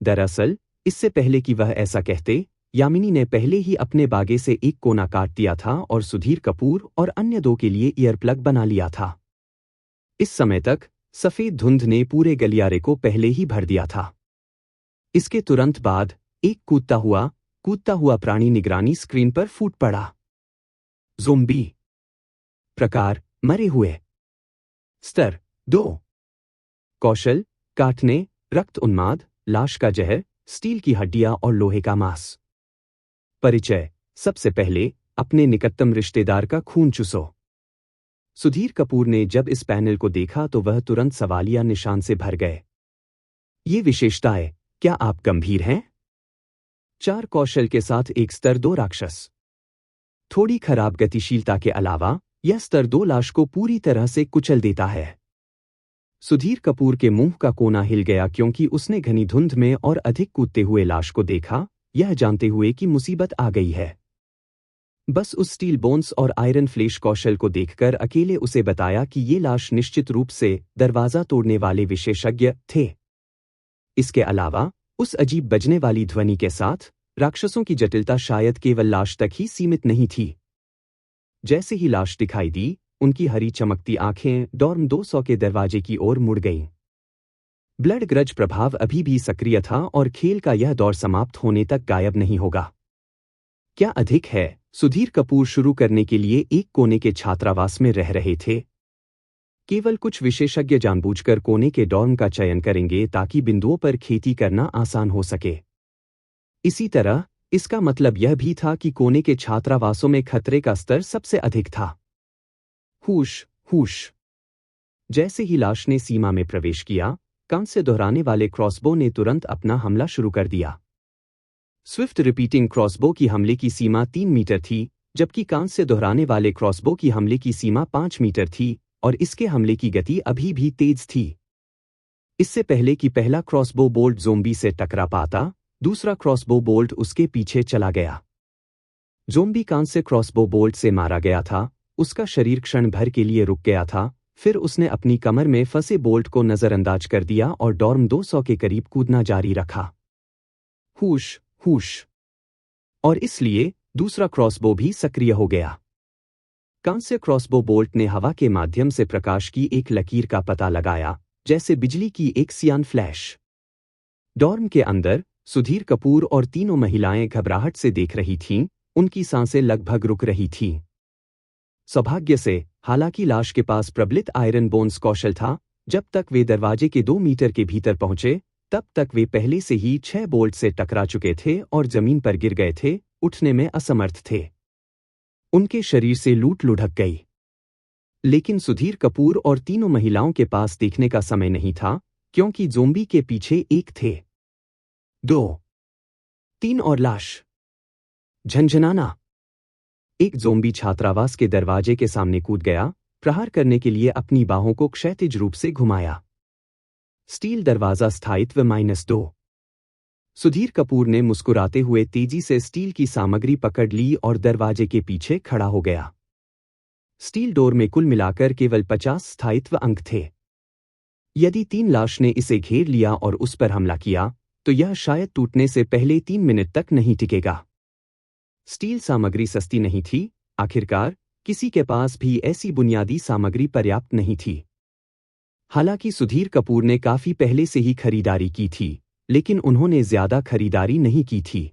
दरअसल इससे पहले कि वह ऐसा कहते, यामिनी ने पहले ही अपने बागे से एक कोना काट दिया था और सुधीर कपूर और अन्य दो के लिए ईयरप्लग बना लिया था। इस समय तक सफेद धुंध ने पूरे गलियारे को पहले ही भर दिया था। इसके तुरंत बाद एक कूदता हुआ प्राणी निगरानी स्क्रीन पर फूट पड़ा। ज़ोंबी। प्रकार मरे हुए। स्तर 2। कौशल काटने, रक्त उन्माद, लाश का जहर, स्टील की हड्डियां और लोहे का मांस। परिचय। सबसे पहले अपने निकटतम रिश्तेदार का खून चूसो। सुधीर कपूर ने जब इस पैनल को देखा तो वह तुरंत सवालिया निशान से भर गए। ये विशेषताएं, क्या आप गंभीर हैं? 4 कौशल के साथ एक स्तर 2 राक्षस। थोड़ी खराब गतिशीलता के अलावा यह स्तर 2 लाश को पूरी तरह से कुचल देता है। सुधीर कपूर के मुंह का कोना हिल गया क्योंकि उसने घनी धुंध में और अधिक कूदते हुए लाश को देखा, यह जानते हुए कि मुसीबत आ गई है। बस उस स्टील बोन्स और आयरन फ्लेश कौशल को देखकर अकेले उसे बताया कि ये लाश निश्चित रूप से दरवाजा तोड़ने वाले विशेषज्ञ थे। इसके अलावा उस अजीब बजने वाली ध्वनि के साथ राक्षसों की जटिलता शायद केवल लाश तक ही सीमित नहीं थी। जैसे ही लाश दिखाई दी, उनकी हरी चमकती आंखें डॉर्म 200 के दरवाजे की ओर मुड़ गईं। ब्लड ग्रज प्रभाव अभी भी सक्रिय था और खेल का यह दौर समाप्त होने तक गायब नहीं होगा। क्या अधिक है, सुधीर कपूर शुरू करने के लिए एक कोने के छात्रावास में रह रहे थे। केवल कुछ विशेषज्ञ जानबूझकर कोने के डॉर्म का चयन करेंगे ताकि बिंदुओं पर खेती करना आसान हो सके। इसी तरह इसका मतलब यह भी था कि कोने के छात्रावासों में खतरे का स्तर सबसे अधिक था। हुश हुश। जैसे ही लाश ने सीमा में प्रवेश किया, कान से दोहराने वाले क्रॉसबो ने तुरंत अपना हमला शुरू कर दिया। स्विफ्ट रिपीटिंग क्रॉसबो की हमले की सीमा 3 मीटर थी, जबकि कान से दोहराने वाले क्रॉसबो की हमले की सीमा 5 मीटर थी और इसके हमले की गति अभी भी तेज थी। इससे पहले कि पहला क्रॉसबो बोल्ट ज़ोंबी से टकरा पाता, दूसरा क्रॉसबो बोल्ट उसके पीछे चला गया। ज़ोंबी कान से क्रॉसबो बोल्ट से मारा गया था, उसका शरीर क्षण भर के लिए रुक गया था, फिर उसने अपनी कमर में फंसे बोल्ट को नजरअंदाज कर दिया और डॉर्म 200 के करीब कूदना जारी रखा। हुश हुश। और इसलिए दूसरा क्रॉसबो भी सक्रिय हो गया। कान से क्रॉसबो बोल्ट ने हवा के माध्यम से प्रकाश की एक लकीर का पता लगाया, जैसे बिजली की एक सियान फ्लैश। डॉर्म के अंदर सुधीर कपूर और तीनों महिलाएं घबराहट से देख रही थीं, उनकी सांसें लगभग रुक रही थीं। सौभाग्य से, हालांकि लाश के पास प्रबलित आयरन बोन्स कौशल था, जब तक वे दरवाजे के 2 मीटर के भीतर पहुंचे, तब तक वे पहले से ही 6 बोल्ट से टकरा चुके थे और जमीन पर गिर गए थे, उठने में असमर्थ थे। उनके शरीर से लूट लुढ़क गई। लेकिन सुधीर कपूर और तीनों महिलाओं के पास देखने का समय नहीं था, क्योंकि ज़ोंबी के पीछे एक थे, 2, 3 और लाश। झंझनाना। एक ज़ोंबी छात्रावास के दरवाजे के सामने कूद गया, प्रहार करने के लिए अपनी बाहों को क्षैतिज रूप से घुमाया। स्टील दरवाजा स्थायित्व -2। सुधीर कपूर ने मुस्कुराते हुए तेजी से स्टील की सामग्री पकड़ ली और दरवाजे के पीछे खड़ा हो गया। स्टील डोर में कुल मिलाकर केवल 50 स्थायित्व अंक थे। यदि 3 लाश ने इसे घेर लिया और उस पर हमला किया, तो यह शायद टूटने से पहले 3 मिनट तक नहीं टिकेगा। स्टील सामग्री सस्ती नहीं थी, आखिरकार किसी के पास भी ऐसी बुनियादी सामग्री पर्याप्त नहीं थी। हालांकि सुधीर कपूर ने काफी पहले से ही खरीदारी की थी, लेकिन उन्होंने ज्यादा खरीदारी नहीं की थी।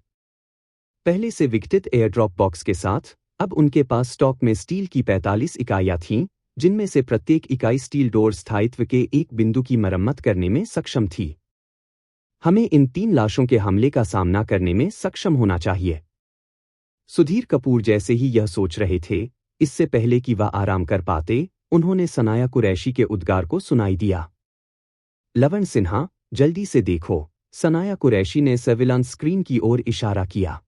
पहले से विघटित एयरड्रॉप बॉक्स के साथ अब उनके पास स्टॉक में स्टील की 45 इकाइयां थीं, जिनमें से प्रत्येक इकाई स्टील डोर स्थायित्व के एक बिंदु की मरम्मत करने में सक्षम थी। हमें इन 3 लाशों के हमले का सामना करने में सक्षम होना चाहिए। सुधीर कपूर जैसे ही यह सोच रहे थे, इससे पहले कि वह आराम कर पाते, उन्होंने सनाया कुरैशी के उद्गार को सुनाई दिया। लवण सिन्हा, जल्दी से देखो। सनाया कुरैशी ने सर्विलांस स्क्रीन की ओर इशारा किया।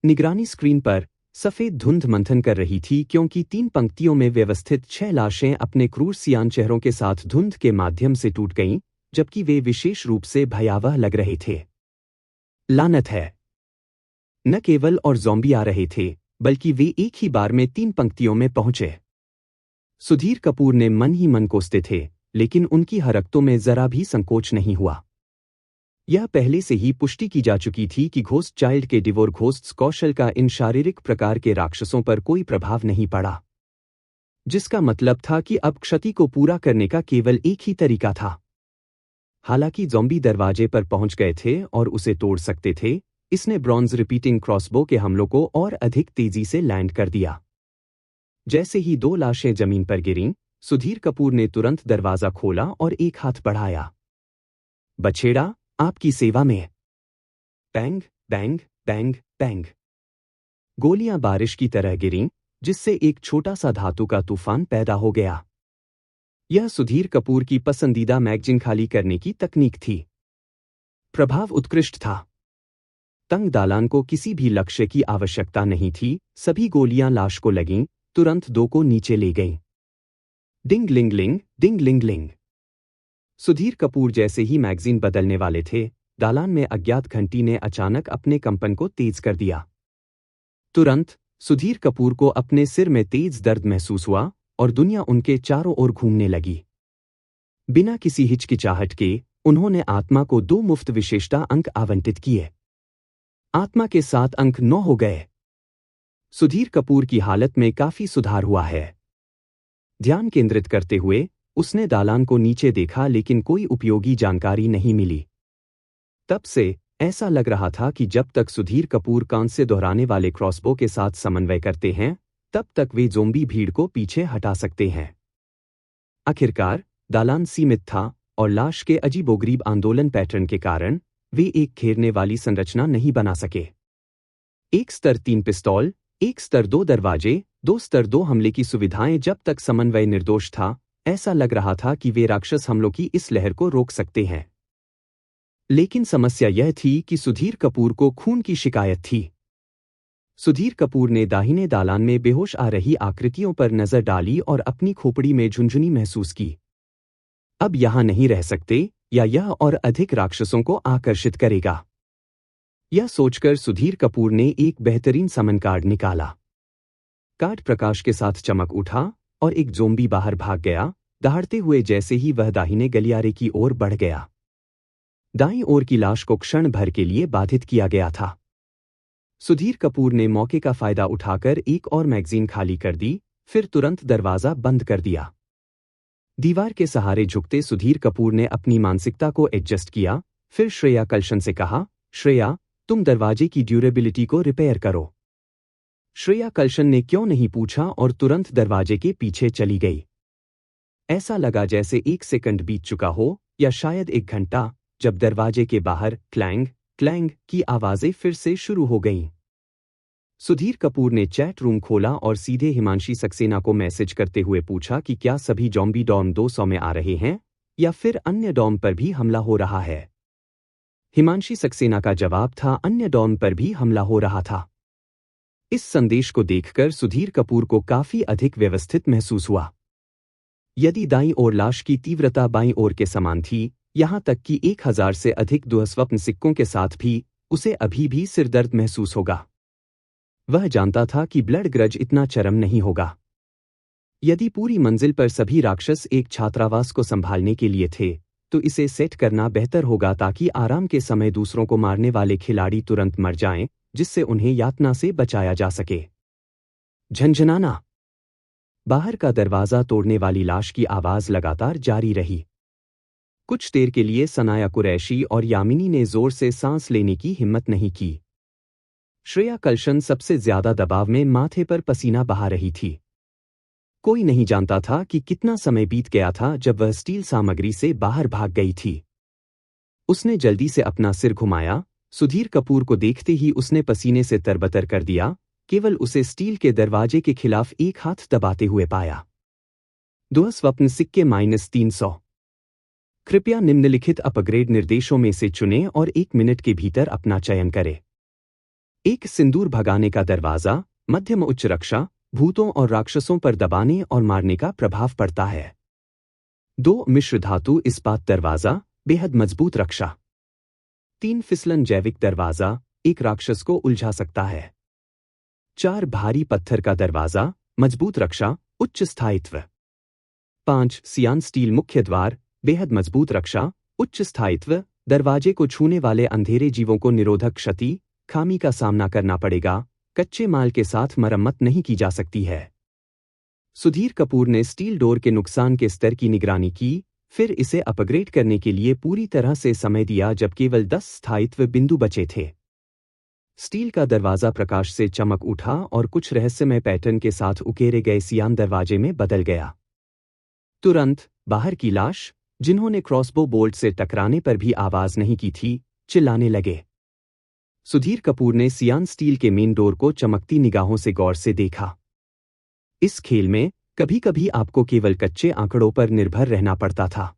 निगरानी स्क्रीन पर सफेद धुंध मंथन कर रही थी क्योंकि 3 पंक्तियों में व्यवस्थित 6 लाशें अपने क्रूर सियान चेहरों के साथ धुंध के माध्यम से टूट गईं, जबकि वे विशेष रूप से भयावह लग रहे थे। लानत है। न केवल और ज़ॉम्बी आ रहे थे, बल्कि वे एक ही बार में 3 पंक्तियों में पहुंचे। सुधीर कपूर ने मन ही मन कोसते थे, लेकिन उनकी हरकतों में जरा भी संकोच नहीं हुआ। यह पहले से ही पुष्टि की जा चुकी थी कि घोस्ट चाइल्ड के डिवोर घोस्ट्स कौशल का इन शारीरिक प्रकार के राक्षसों पर कोई प्रभाव नहीं पड़ा, जिसका मतलब था कि अब क्षति को पूरा करने का केवल एक ही तरीका था। हालांकि ज़ॉम्बी दरवाजे पर पहुंच गए थे और उसे तोड़ सकते थे, इसने ब्रॉन्ज रिपीटिंग क्रॉसबो के हमलों को और अधिक तेजी से लैंड कर दिया। जैसे ही 2 लाशें जमीन पर गिरीं, सुधीर कपूर ने तुरंत दरवाजा खोला और एक हाथ बढ़ाया। बछेड़ा, आपकी सेवा में। Bang, bang, bang, bang. गोलियां बारिश की तरह गिरीं, जिससे एक छोटा सा धातु का तूफान पैदा हो गया। यह सुधीर कपूर की पसंदीदा मैगजीन खाली करने की तकनीक थी। प्रभाव उत्कृष्ट था। तंग दालान को किसी भी लक्ष्य की आवश्यकता नहीं थी, सभी गोलियां लाश को लगीं, तुरंत 2 को नीचे ले गईं। डिंग लिंग लिंग, डिंग लिंग लिंग। सुधीर कपूर जैसे ही मैगजीन बदलने वाले थे, दालान में अज्ञात घंटी ने अचानक अपने कंपन को तेज कर दिया। तुरंत सुधीर कपूर को अपने सिर में तेज दर्द महसूस हुआ और दुनिया उनके चारों ओर घूमने लगी। बिना किसी हिचकिचाहट के उन्होंने आत्मा को 2 मुफ्त विशेषता अंक आवंटित किए। आत्मा के 7 अंक 9 हो गए। सुधीर कपूर की हालत में काफी सुधार हुआ है। ध्यान केंद्रित करते हुए उसने दालान को नीचे देखा, लेकिन कोई उपयोगी जानकारी नहीं मिली। तब से ऐसा लग रहा था कि जब तक सुधीर कपूर कान से दोहराने वाले क्रॉसबो के साथ समन्वय करते हैं, तब तक वे ज़ोंबी भीड़ को पीछे हटा सकते हैं। आखिरकार दालान सीमित था और लाश के अजीबोगरीब आंदोलन पैटर्न के कारण वे एक घेरने वाली संरचना नहीं बना सके। एक स्तर 3 पिस्तौल, एक स्तर 2 दरवाजे, 2 स्तर 2 हमले की सुविधाएं। जब तक समन्वय निर्दोष था, ऐसा लग रहा था कि वे राक्षस हमलों की इस लहर को रोक सकते हैं। लेकिन समस्या यह थी कि सुधीर कपूर को खून की शिकायत थी। सुधीर कपूर ने दाहिने दालान में बेहोश आ रही आकृतियों पर नजर डाली और अपनी खोपड़ी में झुंझुनी महसूस की। अब यहां नहीं रह सकते, या यह और अधिक राक्षसों को आकर्षित करेगा। यह सोचकर सुधीर कपूर ने एक बेहतरीन समन कार्ड निकाला। कार्ड प्रकाश के साथ चमक उठा और एक ज़ोंबी बाहर भाग गया, दहाड़ते हुए जैसे ही वह दाहिने गलियारे की ओर बढ़ गया। दाईं ओर की लाश को क्षण भर के लिए बाधित किया गया था। सुधीर कपूर ने मौके का फायदा उठाकर एक और मैगजीन खाली कर दी, फिर तुरंत दरवाजा बंद कर दिया। दीवार के सहारे झुकते सुधीर कपूर ने अपनी मानसिकता को एडजस्ट किया, फिर श्रेया कल्शन से कहा, श्रेया, तुम दरवाजे की ड्यूरेबिलिटी को रिपेयर करो। श्रेया कल्शन ने क्यों नहीं पूछा और तुरंत दरवाजे के पीछे चली गई। ऐसा लगा जैसे 1 सेकंड बीत चुका हो, या शायद 1 घंटा, जब दरवाजे के बाहर क्लैंग क्लैंग की आवाजें फिर से शुरू हो गईं। सुधीर कपूर ने चैट रूम खोला और सीधे हिमांशी सक्सेना को मैसेज करते हुए पूछा कि क्या सभी ज़ॉम्बी डॉर्म 200 में आ रहे हैं, या फिर अन्य डॉर्म पर भी हमला हो रहा है। हिमांशी सक्सेना का जवाब था, अन्य डॉर्म पर भी हमला हो रहा था। इस संदेश को देखकर सुधीर कपूर को काफी अधिक व्यवस्थित महसूस हुआ। यदि दाईं ओर लाश की तीव्रता बाईं ओर के समान थी, यहां तक कि 1000 से अधिक दुःस्वप्न सिक्कों के साथ भी, उसे अभी भी सिरदर्द महसूस होगा। वह जानता था कि ब्लड ग्रज इतना चरम नहीं होगा। यदि पूरी मंजिल पर सभी राक्षस एक छात्रावास को संभालने के लिए थे, तो इसे सेट करना बेहतर होगा ताकि आराम के समय दूसरों को मारने वाले खिलाड़ी तुरंत मर जाएं, जिससे उन्हें यातना से बचाया जा सके। झंझनाना। बाहर का दरवाजा तोड़ने वाली लाश की आवाज लगातार जारी रही। कुछ देर के लिए सनाया कुरैशी और यामिनी ने जोर से सांस लेने की हिम्मत नहीं की। श्रेया कल्शन सबसे ज्यादा दबाव में माथे पर पसीना बहा रही थी। कोई नहीं जानता था कि कितना समय बीत गया था जब वह स्टील सामग्री से बाहर भाग गई थी। उसने जल्दी से अपना सिर घुमाया। सुधीर कपूर को देखते ही उसने पसीने से तरबतर कर दिया, केवल उसे स्टील के दरवाजे के खिलाफ एक हाथ दबाते हुए पाया। दुःस्वप्न सिक्के -300। कृपया निम्नलिखित अपग्रेड निर्देशों में से चुनें और 1 मिनट के भीतर अपना चयन करें। 1 सिंदूर भगाने का दरवाजा, मध्यम उच्च रक्षा, भूतों और राक्षसों पर दबाने और मारने का प्रभाव पड़ता है। 2 मिश्र धातु इस्पात दरवाजा, बेहद मजबूत रक्षा। 3 फिसलन जैविक दरवाजा, एक राक्षस को उलझा सकता है। 4 भारी पत्थर का दरवाजा, मजबूत रक्षा, उच्च स्थायित्व। 5 सियान स्टील मुख्य द्वार, बेहद मजबूत रक्षा, उच्च स्थायित्व, दरवाजे को छूने वाले अंधेरे जीवों को निरोधक क्षति, खामी का सामना करना पड़ेगा, कच्चे माल के साथ मरम्मत नहीं की जा सकती है। सुधीर कपूर ने स्टील डोर के नुकसान के स्तर की निगरानी की, फिर इसे अपग्रेड करने के लिए पूरी तरह से समय दिया जब केवल 10 स्थायित्व बिंदु बचे थे। स्टील का दरवाजा प्रकाश से चमक उठा और कुछ रहस्यमय पैटर्न के साथ उकेरे गए सियान दरवाजे में बदल गया। तुरंत बाहर की लाश, जिन्होंने क्रॉसबो बोल्ट से टकराने पर भी आवाज नहीं की थी, चिल्लाने लगे। सुधीर कपूर ने सियान स्टील के मेन डोर को चमकती निगाहों से गौर से देखा। इस खेल में कभी कभी आपको केवल कच्चे आंकड़ों पर निर्भर रहना पड़ता था।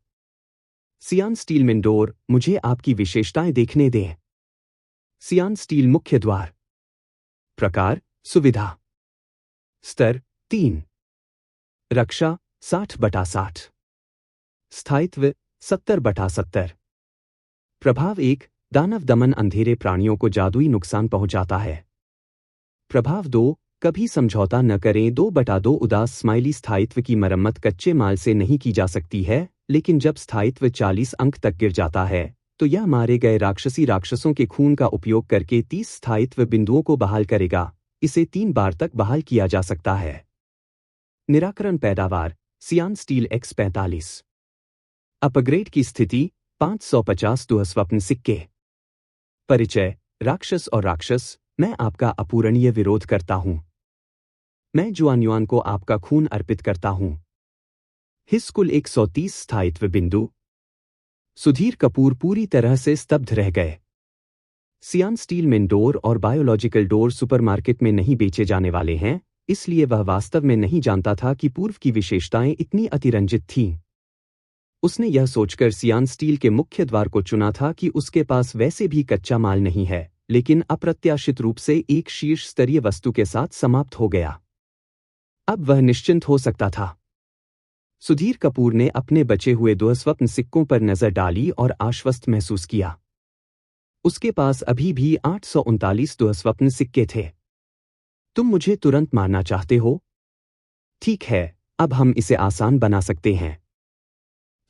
सियान स्टील मेन डोर, मुझे आपकी विशेषताएं देखने दें। सियान स्टील मुख्य द्वार। प्रकार, सुविधा। स्तर 3। रक्षा 60/60। स्थायित्व 70/70। प्रभाव 1, दानव दमन, अंधेरे प्राणियों को जादुई नुकसान पहुंचाता है। प्रभाव 2, कभी समझौता न करें, 2/2 उदास स्माइली। स्थायित्व की मरम्मत कच्चे माल से नहीं की जा सकती है, लेकिन जब स्थायित्व 40 अंक तक गिर जाता है तो यह मारे गए राक्षसों के खून का उपयोग करके 30 स्थायित्व बिंदुओं को बहाल करेगा। इसे 3 बार तक बहाल किया जा सकता है। निराकरण पैदावार, सियान स्टील X45। अपग्रेड की स्थिति 550 दुःस्वप्न सिक्के। परिचय, राक्षस और राक्षस, मैं आपका अपूरणीय विरोध करता हूं। मैं जुआन्युआन को आपका खून अर्पित करता हूं। हिस कुल 130 स्थायित्व बिंदु। सुधीर कपूर पूरी तरह से स्तब्ध रह गए। सियान स्टील मेन डोर और बायोलॉजिकल डोर सुपरमार्केट में नहीं बेचे जाने वाले हैं, इसलिए वह वास्तव में नहीं जानता था कि पूर्व की विशेषताएं इतनी अतिरंजित थीं। उसने यह सोचकर सियान स्टील के मुख्य द्वार को चुना था कि उसके पास वैसे भी कच्चा माल नहीं है, लेकिन अप्रत्याशित रूप से एक शीर्ष स्तरीय वस्तु के साथ समाप्त हो गया। अब वह निश्चिंत हो सकता था। सुधीर कपूर ने अपने बचे हुए दुःस्वप्न सिक्कों पर नजर डाली और आश्वस्त महसूस किया। उसके पास अभी भी 839 दुःस्वप्न सिक्के थे। तुम मुझे तुरंत मारना चाहते हो? ठीक है, अब हम इसे आसान बना सकते हैं।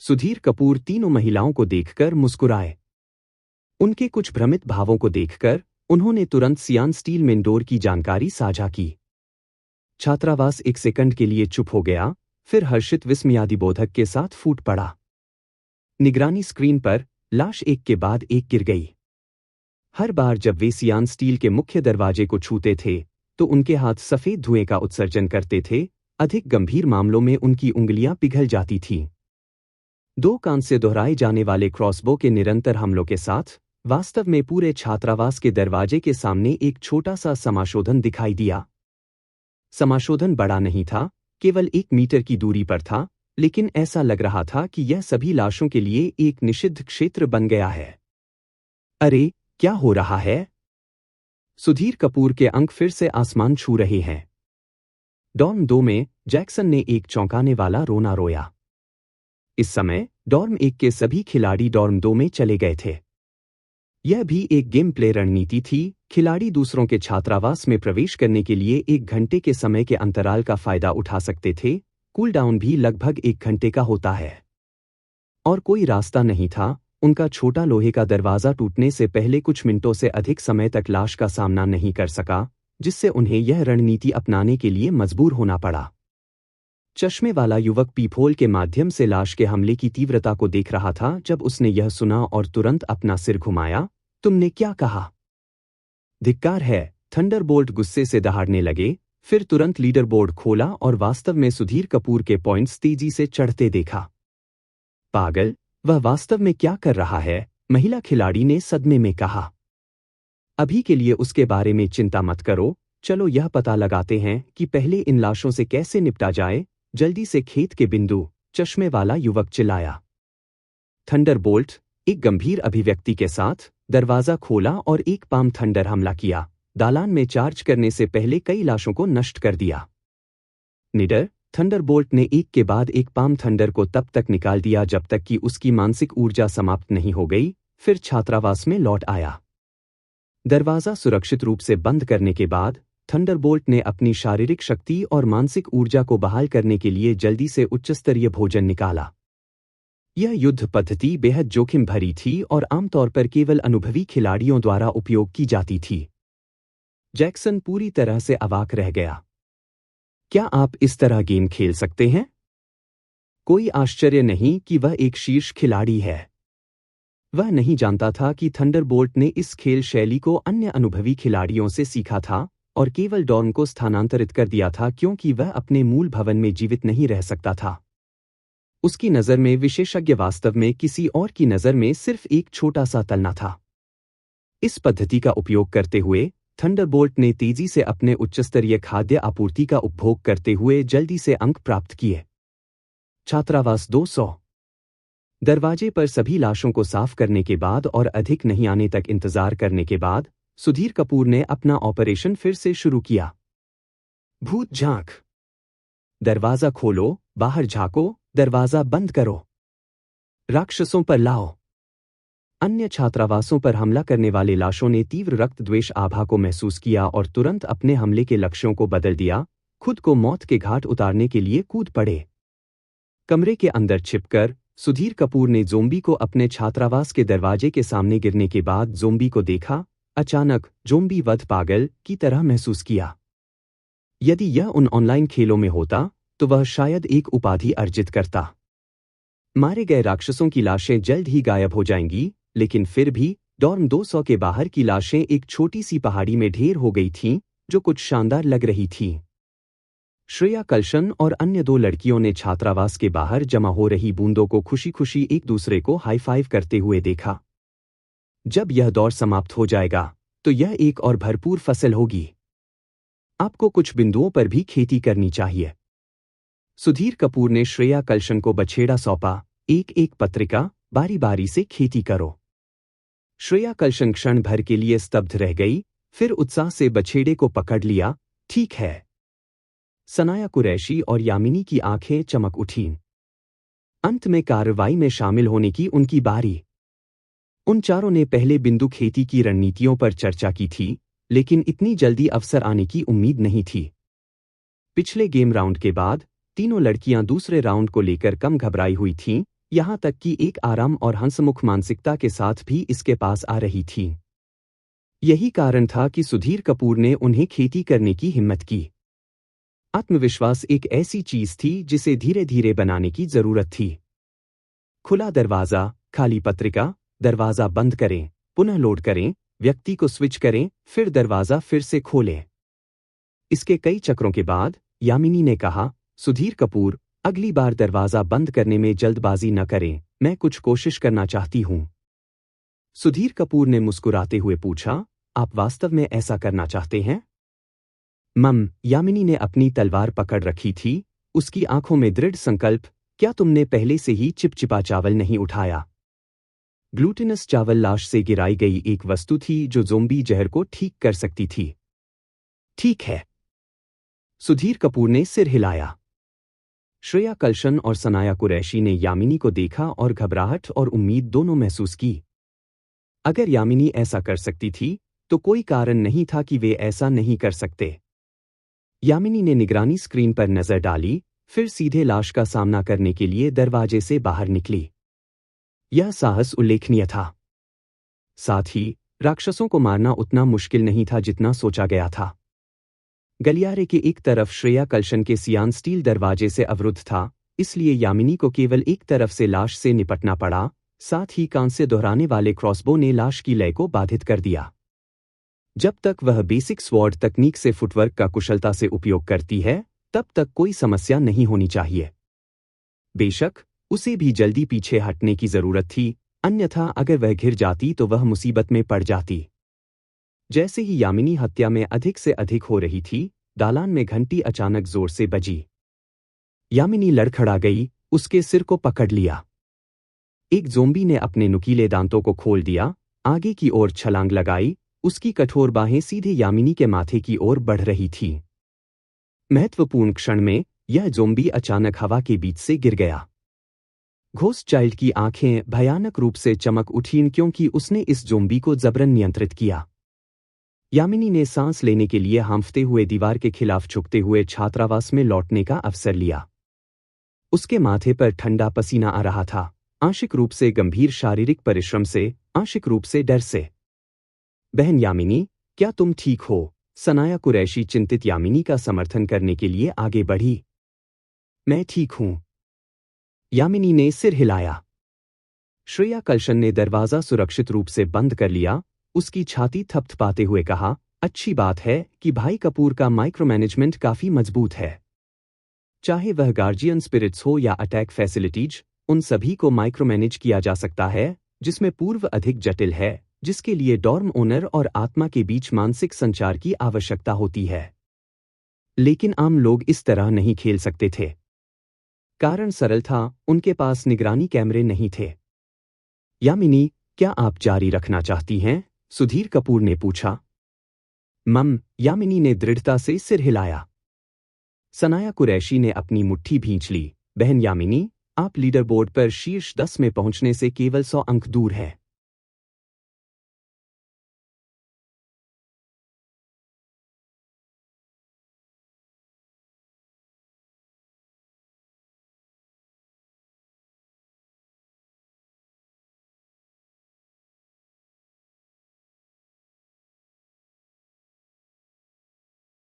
सुधीर कपूर तीनों महिलाओं को देखकर मुस्कुराए। उनके कुछ भ्रमित भावों को देखकर उन्होंने तुरंत सियान स्टील मेन डोर की जानकारी साझा की। छात्रावास एक सेकंड के लिए चुप हो गया, फिर हर्षित विस्मयादिबोधक के साथ फूट पड़ा। निगरानी स्क्रीन पर लाश एक के बाद एक गिर गई। हर बार जब वे सियान स्टील के मुख्य दरवाजे को छूते थे तो उनके हाथ सफेद धुएं का उत्सर्जन करते थे। अधिक गंभीर मामलों में उनकी उंगलियां पिघल जाती थीं। 2 कान से दोहराए जाने वाले क्रॉसबो के निरंतर हमलों के साथ वास्तव में पूरे छात्रावास के दरवाजे के सामने एक छोटा सा समाशोधन दिखाई दिया। समाशोधन बड़ा नहीं था, केवल 1 मीटर की दूरी पर था, लेकिन ऐसा लग रहा था कि यह सभी लाशों के लिए एक निषिद्ध क्षेत्र बन गया है। अरे, क्या हो रहा है? सुधीर कपूर के अंक फिर से आसमान छू रहे हैं। डॉर्म 2 में जैक्सन ने एक चौंकाने वाला रोना रोया। इस समय डॉर्म 1 के सभी खिलाड़ी डॉर्म 2 में चले गए थे। यह भी एक गेम प्ले रणनीति थी। खिलाड़ी दूसरों के छात्रावास में प्रवेश करने के लिए 1 घंटे के समय के अंतराल का फायदा उठा सकते थे। कूलडाउन भी लगभग 1 घंटे का होता है। और कोई रास्ता नहीं था। उनका छोटा लोहे का दरवाजा टूटने से पहले कुछ मिनटों से अधिक समय तक लाश का सामना नहीं कर सका, जिससे उन्हें यह रणनीति अपनाने के लिए मजबूर होना पड़ा। चश्मे वाला युवक पीपहोल के माध्यम से लाश के हमले की तीव्रता को देख रहा था जब उसने यह सुना और तुरंत अपना सिर घुमाया। तुमने क्या कहा? धिक्कार है, थंडरबोल्ट गुस्से से दहाड़ने लगे, फिर तुरंत लीडर बोर्ड खोला और वास्तव में सुधीर कपूर के पॉइंट्स तेजी से चढ़ते देखा। पागल, वह वास्तव में क्या कर रहा है? महिला खिलाड़ी ने सदमे में कहा। अभी के लिए उसके बारे में चिंता मत करो, चलो यह पता लगाते हैं कि पहले इन लाशों से कैसे निपटा जाए। जल्दी से खेत के बिंदु, चश्मे वाला युवक चिल्लाया। थंडरबोल्ट, एक गंभीर अभिव्यक्ति के साथ दरवाजा खोला और एक पाम थंडर हमला किया। दालान में चार्ज करने से पहले कई लाशों को नष्ट कर दिया। निडर, थंडरबोल्ट ने एक के बाद एक पाम थंडर को तब तक निकाल दिया जब तक कि उसकी मानसिक ऊर्जा समाप्त नहीं हो गई, फिर छात्रावास में लौट आया। दरवाजा सुरक्षित रूप से बंद करने के बाद थंडरबोल्ट ने अपनी शारीरिक शक्ति और मानसिक ऊर्जा को बहाल करने के लिए जल्दी से उच्चस्तरीय भोजन निकाला। यह युद्ध पद्धति बेहद जोखिम भरी थी और आमतौर पर केवल अनुभवी खिलाड़ियों द्वारा उपयोग की जाती थी। जैक्सन पूरी तरह से अवाक रह गया। क्या आप इस तरह गेम खेल सकते हैं? कोई आश्चर्य नहीं कि वह एक शीर्ष खिलाड़ी है। वह नहीं जानता था कि थंडरबोल्ट ने इस खेल शैली को अन्य अनुभवी खिलाड़ियों से सीखा था और केवल डॉर्म को स्थानांतरित कर दिया था क्योंकि वह अपने मूल भवन में जीवित नहीं रह सकता था। उसकी नज़र में विशेषज्ञ वास्तव में किसी और की नज़र में सिर्फ एक छोटा सा तलना था। इस पद्धति का उपयोग करते हुए थंडरबोल्ट ने तेजी से अपने उच्चस्तरीय खाद्य आपूर्ति का उपभोग करते हुए जल्दी से अंक प्राप्त किए। छात्रावास 200। दरवाजे पर सभी लाशों को साफ करने के बाद और अधिक नहीं आने तक इंतजार करने के बाद सुधीर कपूर ने अपना ऑपरेशन फिर से शुरू किया। भूत झांक। दरवाजा खोलो, बाहर झांको, दरवाजा बंद करो। राक्षसों पर लाओ। अन्य छात्रावासों पर हमला करने वाले लाशों ने तीव्र रक्त द्वेष आभा को महसूस किया और तुरंत अपने हमले के लक्ष्यों को बदल दिया, खुद को मौत के घाट उतारने के लिए कूद पड़े। कमरे के अंदर छिपकर सुधीर कपूर ने ज़ोंबी को अपने छात्रावास के दरवाजे के सामने गिरने के बाद ज़ोंबी को देखा। अचानक ज़ोंबी वध पागल की तरह महसूस किया। यदि यह उन ऑनलाइन खेलों में होता तो वह शायद एक उपाधि अर्जित करता। मारे गए राक्षसों की लाशें जल्द ही गायब हो जाएंगी, लेकिन फिर भी डॉर्म 200 के बाहर की लाशें एक छोटी सी पहाड़ी में ढेर हो गई थीं, जो कुछ शानदार लग रही थीं। श्रेया कल्शन और अन्य 2 लड़कियों ने छात्रावास के बाहर जमा हो रही बूंदों को खुशी खुशी एक दूसरे को हाई फाइव करते हुए देखा। जब यह दौर समाप्त हो जाएगा तो यह एक और भरपूर फसल होगी। आपको कुछ बिंदुओं पर भी खेती करनी चाहिए। सुधीर कपूर ने श्रेया कल्शन को बछेड़ा सौंपा। एक एक पत्रिका, बारी बारी से खेती करो। श्रेया कल्शन क्षण भर के लिए स्तब्ध रह गई, फिर उत्साह से बछेड़े को पकड़ लिया। ठीक है। सनाया कुरैशी और यामिनी की आंखें चमक उठीं। अंत में कार्रवाई में शामिल होने की उनकी बारी। उन चारों ने पहले बिंदु खेती की रणनीतियों पर चर्चा की थी, लेकिन इतनी जल्दी अवसर आने की उम्मीद नहीं थी। पिछले गेम राउंड के बाद तीनों लड़कियां दूसरे राउंड को लेकर कम घबराई हुई थीं, यहां तक कि एक आराम और हंसमुख मानसिकता के साथ भी इसके पास आ रही थीं। यही कारण था कि सुधीर कपूर ने उन्हें खेती करने की हिम्मत की। आत्मविश्वास एक ऐसी चीज थी जिसे धीरे धीरे बनाने की जरूरत थी। खुला दरवाजा, खाली पत्रिका, दरवाजा बंद करें, पुनः लोड करें, व्यक्ति को स्विच करें, फिर दरवाजा फिर से खोलें। इसके कई चक्रों के बाद यामिनी ने कहा, सुधीर कपूर, अगली बार दरवाजा बंद करने में जल्दबाजी न करें, मैं कुछ कोशिश करना चाहती हूं। सुधीर कपूर ने मुस्कुराते हुए पूछा, आप वास्तव में ऐसा करना चाहते हैं? यामिनी ने अपनी तलवार पकड़ रखी थी, उसकी आंखों में दृढ़ संकल्प। क्या तुमने पहले से ही चिपचिपा चावल नहीं उठाया? ग्लूटेनस चावल लाश से गिराई गई एक वस्तु थी जो ज़ोंबी जहर को ठीक कर सकती थी। ठीक है। सुधीर कपूर ने सिर हिलाया। श्रेया कल्शन और सनाया कुरैशी ने यामिनी को देखा और घबराहट और उम्मीद दोनों महसूस की। अगर यामिनी ऐसा कर सकती थी तो कोई कारण नहीं था कि वे ऐसा नहीं कर सकते। यामिनी ने निगरानी स्क्रीन पर नजर डाली, फिर सीधे लाश का सामना करने के लिए दरवाजे से बाहर निकली। यह साहस उल्लेखनीय था। साथ ही राक्षसों को मारना उतना मुश्किल नहीं था जितना सोचा गया था। गलियारे के एक तरफ श्रेया कल्शन के सियान स्टील दरवाजे से अवरुद्ध था, इसलिए यामिनी को केवल एक तरफ से लाश से निपटना पड़ा। साथ ही कांस्य दोहराने वाले क्रॉसबो ने लाश की लय को बाधित कर दिया। जब तक वह बेसिक स्वॉर्ड तकनीक से फुटवर्क का कुशलता से उपयोग करती है, तब तक कोई समस्या नहीं होनी चाहिए। बेशक उसे भी जल्दी पीछे हटने की जरूरत थी, अन्यथा अगर वह घिर जाती तो वह मुसीबत में पड़ जाती। जैसे ही यामिनी हत्या में अधिक से अधिक हो रही थी, दालान में घंटी अचानक जोर से बजी। यामिनी लड़खड़ा गई, उसके सिर को पकड़ लिया। एक ज़ोंबी ने अपने नुकीले दांतों को खोल दिया, आगे की ओर छलांग लगाई, उसकी कठोर बाहें सीधे यामिनी के माथे की ओर बढ़ रही थीं। महत्वपूर्ण क्षण में यह ज़ोंबी अचानक हवा के बीच से गिर गया। घोस्ट चाइल्ड की आंखें भयानक रूप से चमक उठीं क्योंकि उसने इस ज़ोंबी को जबरन नियंत्रित किया। यामिनी ने सांस लेने के लिए हांफते हुए दीवार के खिलाफ झुकते हुए छात्रावास में लौटने का अवसर लिया। उसके माथे पर ठंडा पसीना आ रहा था, आंशिक रूप से गंभीर शारीरिक परिश्रम से, आंशिक रूप से डर से। बहन यामिनी, क्या तुम ठीक हो? सनाया कुरैशी चिंतित यामिनी का समर्थन करने के लिए आगे बढ़ी। मैं ठीक हूं। यामिनी ने सिर हिलाया। श्रेया कल्शन ने दरवाजा सुरक्षित रूप से बंद कर लिया, उसकी छाती थपथपाते हुए कहा, अच्छी बात है कि भाई कपूर का माइक्रोमैनेजमेंट काफी मजबूत है। चाहे वह गार्जियन स्पिरिट्स हो या अटैक फैसिलिटीज, उन सभी को माइक्रोमैनेज किया जा सकता है, जिसमें पूर्व अधिक जटिल है, जिसके लिए डॉर्म ओनर और आत्मा के बीच मानसिक संचार की आवश्यकता होती है। लेकिन आम लोग इस तरह नहीं खेल सकते थे। कारण सरल था, उनके पास निगरानी कैमरे नहीं थे। यामिनी, क्या आप जारी रखना चाहती हैं? सुधीर कपूर ने पूछा। यामिनी ने दृढ़ता से सिर हिलाया। सनाया कुरैशी ने अपनी मुट्ठी भींच ली। बहन यामिनी, आप लीडर बोर्ड पर शीर्ष 10 में पहुंचने से केवल 100 अंक दूर हैं।